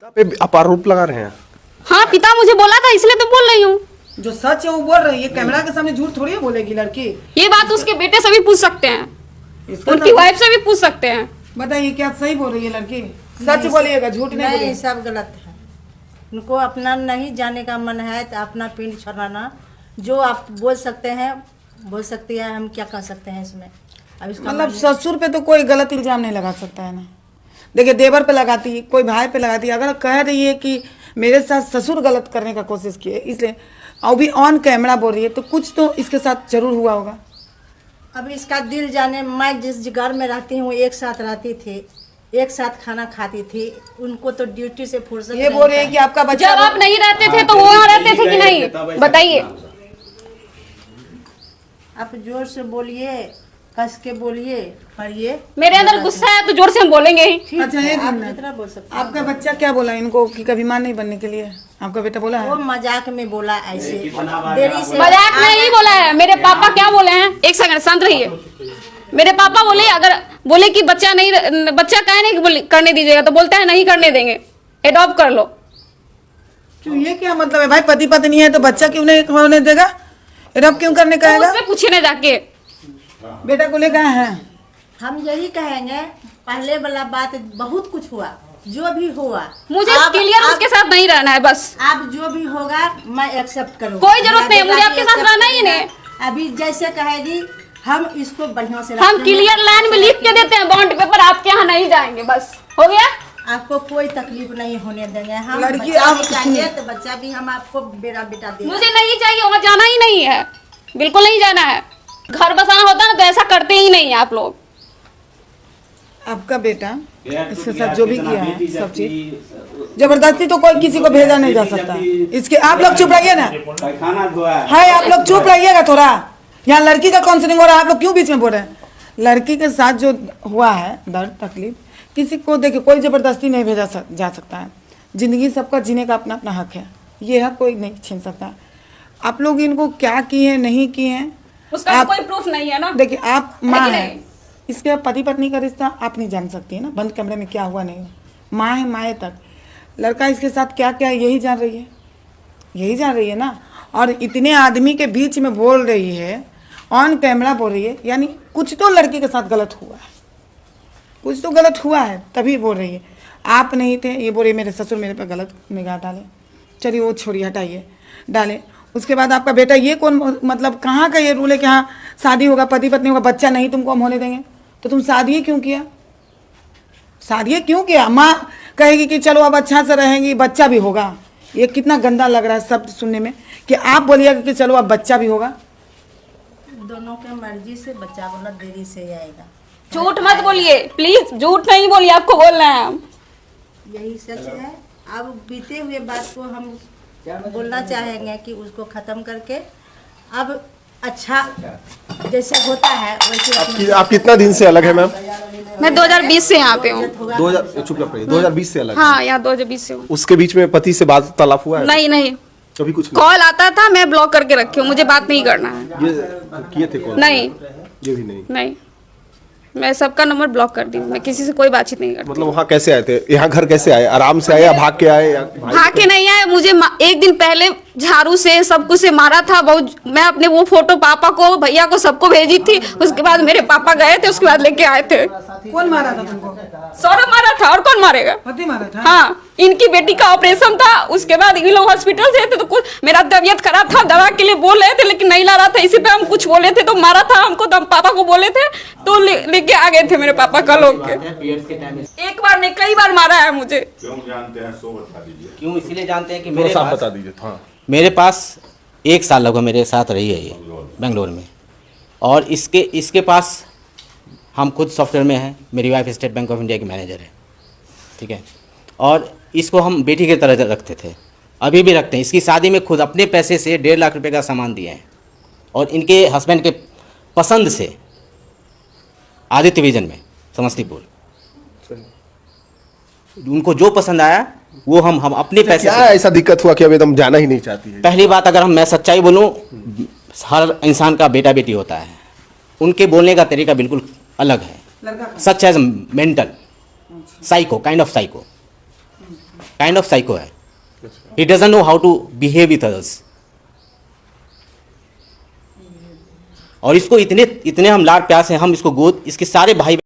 आप आरोप लगा रहे हैं। हाँ, पिता मुझे बोला था इसलिए तो बोल रही हूँ। जो सच है वो बोल रही है, कैमरा के सामने झूठ थोड़ी बोलेगी लड़की। ये बात उसके बेटे से भी पूछ सकते हैं, इसका उनकी वाइफ से भी पूछ सकते हैं। बताइए क्या सही बोल रही है लड़की? सच बोलिएगा, झूठ नहीं बोलिएगा। सब गलत है। उनको अपना नहीं जाने का मन है तो अपना पिंड छोड़ाना। जो आप बोल सकते हैं बोल सकती है, हम क्या कर सकते हैं इसमें। अब इसका मतलब ससुर पे तो कोई गलत इल्जाम नहीं लगा सकता है ना। देखिए देवर पे लगाती, कोई भाई पे लगाती। अगर कह रही है कि मेरे साथ ससुर गलत करने का कोशिश किए, इसलिए और भी ऑन कैमरा बोल रही है, तो कुछ तो इसके साथ जरूर हुआ होगा। अब इसका दिल जाने। मैं जिस घर में रहती हूँ एक साथ रहती थी, एक साथ खाना खाती थी। उनको तो ड्यूटी से फुर्सत ये बोल रही है कि आपका बच्चा जब आप नहीं रहते थे तो वो वहाँ रहते थे कि नहीं, बताइए। आप जोर से बोलिए, कस के बोलिए, पढ़िए। मेरे अंदर गुस्सा है तो जोर से हम बोलेंगे ही। अच्छा एक आप मिनट, जितना बोल सकते हैं। आपका बच्चा क्या बोला इनको कि कभी मां नहीं बनने के लिए? आपका बेटा बोला वो है? मजाक में बोला ऐसे, देरी से। मजाक में नहीं बोला है। मेरे पापा क्या बोले हैं, एक सेकंड शांत रहिए। मेरे पापा बोले अगर बोले कि बच्चा काहे नहीं करने दीजिएगा, तो बोलता है नहीं करने देंगे, एडॉप्ट कर लो। क्यों, ये क्या मतलब है भाई? पति पत्नी है तो बच्चा क्यों नहीं होने देगा? एडॉप्ट क्यों करने तो कहेगा? उससे पूछे ना जाके। बेटा को लेकर आए हैं। हम यही कहेंगे, पहले वाला बात बहुत कुछ हुआ, जो भी हुआ मुझे क्लियर उसके साथ नहीं रहना है बस। आप जो भी होगा मैं एक्सेप्ट करूँगा। कोई जरूरत नहीं है, मुझे आपके साथ रहना ही नहीं। अभी जैसे कहेगी हम इसको बढ़िया से हम क्लियर लाइन में लिख के देते हैं बॉन्ड पेपर, आपके यहाँ नहीं जाएंगे, बस हो गया। आपको कोई तकलीफ नहीं होने देंगे। हम लड़की बच्चा आप भी चाहिए तो बच्चा भी हम आपको बेटा बेटा देंगे। मुझे नहीं चाहिए, वहाँ जाना ही नहीं है, बिल्कुल नहीं जाना है। घर बसाना होता ना तो ऐसा करते ही नहीं है आप लोग। आपका बेटा इसके साथ जो भी किया है सब चीज जबरदस्ती तो कोई किसी को भेजा नहीं जा सकता। इसके आप लोग चुप रहिए ना, है आप लोग चुप रहिएगा थोड़ा। यहाँ लड़की का काउंसलिंग हो रहा है, आप लोग क्यों बीच में बोल रहे हैं? लड़की के साथ जो हुआ है दर्द तकलीफ, किसी को देखिए कोई जबरदस्ती नहीं भेजा जा सकता है। जिंदगी सबका जीने का अपना अपना हक है, ये हक कोई नहीं छीन सकता। आप लोग इनको क्या किए नहीं किए हैं उसका कोई प्रूफ नहीं है ना। देखिए आप माँ है है, इसके पति पत्नी का रिश्ता आप नहीं जान सकती है ना, बंद कमरे में क्या हुआ नहीं हुआ। माँ है, माए तक। लड़का इसके साथ क्या क्या यही जान रही है, यही जान रही है ना। और इतने आदमी के बीच में बोल रही है, ऑन कैमरा बोल रही है, यानी कुछ तो लड़की के साथ गलत हुआ है, कुछ तो गलत हुआ है तभी बोल रही है। आप नहीं थे, ये बोल रही मेरे ससुर मेरे पे गलत निगाह डाले। चलिए वो छोड़िए, हटाइए, डाले। उसके बाद आपका बेटा, ये कौन मतलब कहाँ का ये रूल है कि हाँ शादी होगा, पति पत्नी होगा, बच्चा नहीं तुमको हम होने देंगे? तो तुम शादी क्यों किया? शादी क्यों किया? माँ कहेगी कि चलो अब अच्छा से रहेंगी, बच्चा भी होगा। ये कितना गंदा लग रहा है सब सुनने में कि आप बोलिएगा कि चलो अब बच्चा भी होगा। दोनों के मर्जी से बच्चा बोला देरी से आएगा। झूठ मत बोलिए प्लीज, झूठ नहीं बोलिए, आपको बोलना है। यही सच है। अब बीते हुए बात को हम बोलना चाहेंगे कि उसको खत्म करके अब अच्छा जैसे होता है वैसे। आप कितना दिन से अलग है मैम? मैं 2020 से यहाँ पे हूँ। 2020 से अलग? हाँ, यहाँ 2020 से हूँ। उसके बीच में पति से बात तलाप हुआ है? नहीं, कभी कुछ नहीं? कॉल आता था, मैं ब्लॉक करके रखी हूँ, मुझे बात नहीं करना है। ये किए थे कॉल? नहीं, ये भी नहीं। मैं सबका नंबर ब्लॉक कर दी हूँ, मैं किसी से कोई बातचीत नहीं करती। मतलब वहाँ कैसे आए थे? यहाँ घर कैसे आए? आराम से आए या भाग के आए? भाग के नहीं आए, मुझे एक दिन पहले झाड़ू से सब कुछ से मारा था बहुत। मैं अपने वो फोटो पापा को, भैया को, सबको भेजी थी। उसके बाद मेरे पापा गए थे, उसके बाद लेके आए थे। कौन मारा था तुमको? सौरभ मारा था, और कौन मारेगा? पति मारा था? हाँ, इनकी बेटी का ऑपरेशन था, उसके बाद इन लोग हॉस्पिटल से थे तो कुछ मेरा तबीयत खराब था, दवा के लिए बोल रहे थे लेकिन नहीं ला रहा था, इसी पे हम कुछ बोले थे तो मारा था हमको। तो हम पापा को बोले थे तो लेके आ गए थे मेरे पापा का लोग के। एक बार नहीं, कई बार मारा है मुझे। क्यों जानते हैं सो बता दीजिए। क्यों इसलिए जानते हैं कि बता दीजिए। हाँ, मेरे पास 1 साल लगभग मेरे साथ रही है ये बेंगलोर में। और इसके पास हम खुद सॉफ्टवेयर में हैं। मेरी wife state bank of India की मैनेजर है, ठीक है। और इसको हम बेटी की तरह रखते थे, अभी भी रखते हैं। इसकी शादी में खुद अपने पैसे से 1.5 लाख रुपए का सामान दिए हैं। और इनके हस्बैंड के पसंद से आदित्य विजन में समस्तीपुर, उनको जो पसंद आया वो हम अपने पैसे क्या ऐसा दिक्कत हुआ कि अब एकदम जाना ही नहीं चाहती है? पहली बात, अगर मैं सच्चाई बोलूं, हर इंसान का बेटा बेटी होता है। उनके बोलने का तरीका बिल्कुल अलग है। Such as mental psycho, kind of psycho. Kind of psycho है. He doesn't know how to behave with others. और इसको इतने हम लाड प्यार से हम इसको गोद इसके सारे भाई